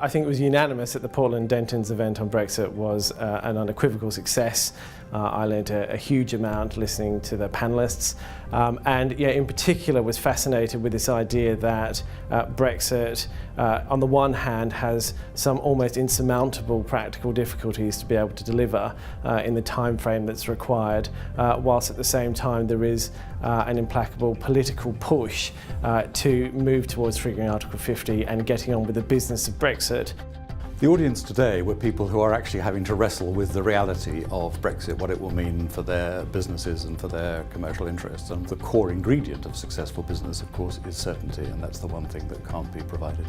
I think it was unanimous that the Portland Dentons event on Brexit was an unequivocal success. I learned a huge amount listening to the panellists, and in particular was fascinated with this idea that Brexit on the one hand has some almost insurmountable practical difficulties to be able to deliver in the time frame that's required, whilst at the same time there is an implacable political push to move towards triggering Article 50 and getting on with the business of Brexit. The audience today were people who are actually having to wrestle with the reality of Brexit, what it will mean for their businesses and for their commercial interests. And the core ingredient of successful business, of course, is certainty, and that's the one thing that can't be provided.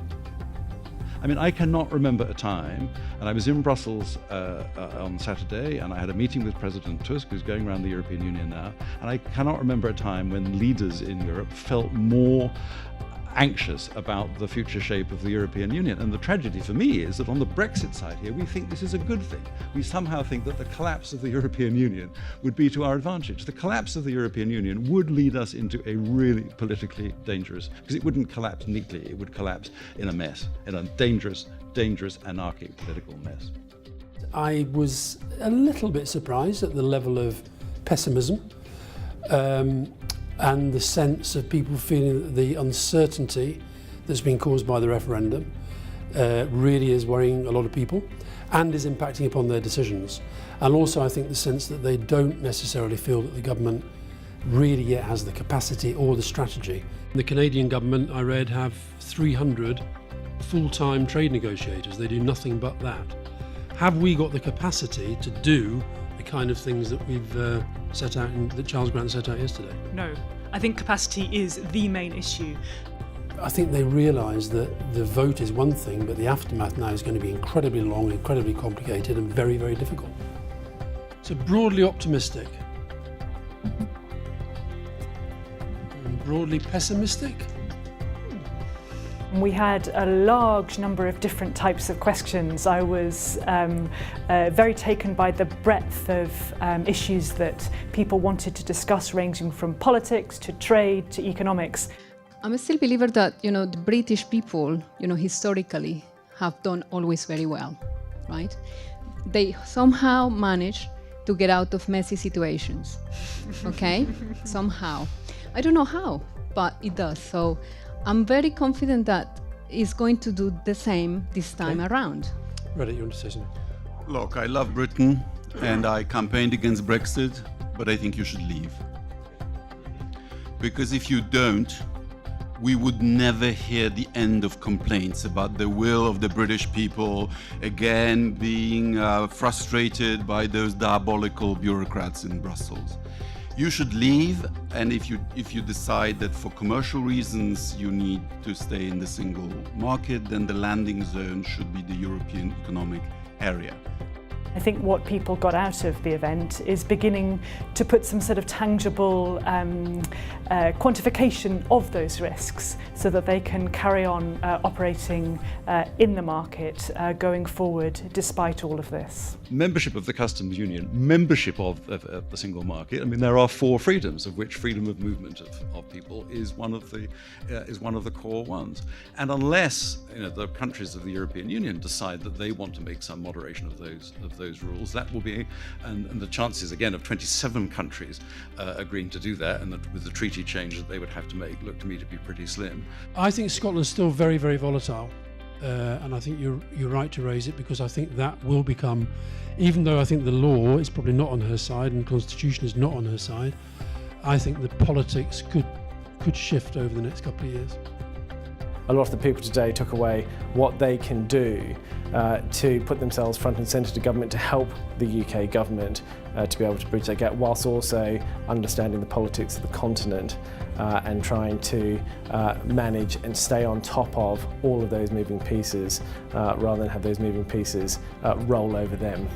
I mean, I cannot remember a time, and I was in Brussels on Saturday, and I had a meeting with President Tusk, who's going around the European Union now, and I cannot remember a time when leaders in Europe felt more anxious about the future shape of the European Union. And the tragedy for me is that on the Brexit side here, we think this is a good thing. We somehow think that the collapse of the European Union would be to our advantage. The collapse of the European Union would lead us into a really politically dangerous, because it wouldn't collapse neatly, it would collapse in a mess, in a dangerous, anarchic political mess. I was a little bit surprised at the level of pessimism and the sense of people feeling that the uncertainty that's been caused by the referendum really is worrying a lot of people and is impacting upon their decisions. And also I think the sense that they don't necessarily feel that the government really yet has the capacity or the strategy. The Canadian government, I read, have 300 full-time trade negotiators. They do nothing but that. Have we got the capacity to do the kind of things that we've set out, that Charles Grant set out yesterday? No, I think capacity is the main issue. I think they realise that the vote is one thing, but the aftermath now is going to be incredibly long, incredibly complicated and very, very difficult. So broadly optimistic. And broadly pessimistic. We had a large number of different types of questions. I was very taken by the breadth of issues that people wanted to discuss, ranging from politics to trade to economics. I'm still a believer that, the British people, historically have done always very well, right? They somehow manage to get out of messy situations, okay? Somehow. I don't know how, but it does. So I'm very confident that it's going to do the same this time around. Radek, you want to say something? Look, I love Britain and I campaigned against Brexit, but I think you should leave. Because if you don't, we would never hear the end of complaints about the will of the British people again being frustrated by those diabolical bureaucrats in Brussels. You should leave, and if you decide that for commercial reasons you need to stay in the single market, then the landing zone should be the European Economic Area. I think what people got out of the event is beginning to put some sort of tangible quantification of those risks so that they can carry on operating in the market going forward despite all of this. Membership of the customs union, membership of the single market. I mean, there are 4 freedoms, of which freedom of movement of people is one of the core ones. And unless the countries of the European Union decide that they want to make some moderation of those rules, that will be, and the chances again of 27 countries agreeing to do that, and that with the treaty change that they would have to make, look to me to be pretty slim. I think Scotland's still very, very volatile. And I think you're right to raise it, because I think that will become, even though I think the law is probably not on her side and the constitution is not on her side, I think the politics could shift over the next couple of years. A lot of the people today took away what they can do to put themselves front and centre to government to help the UK government to be able to bridge that gap, whilst also understanding the politics of the continent and trying to manage and stay on top of all of those moving pieces rather than have those moving pieces roll over them.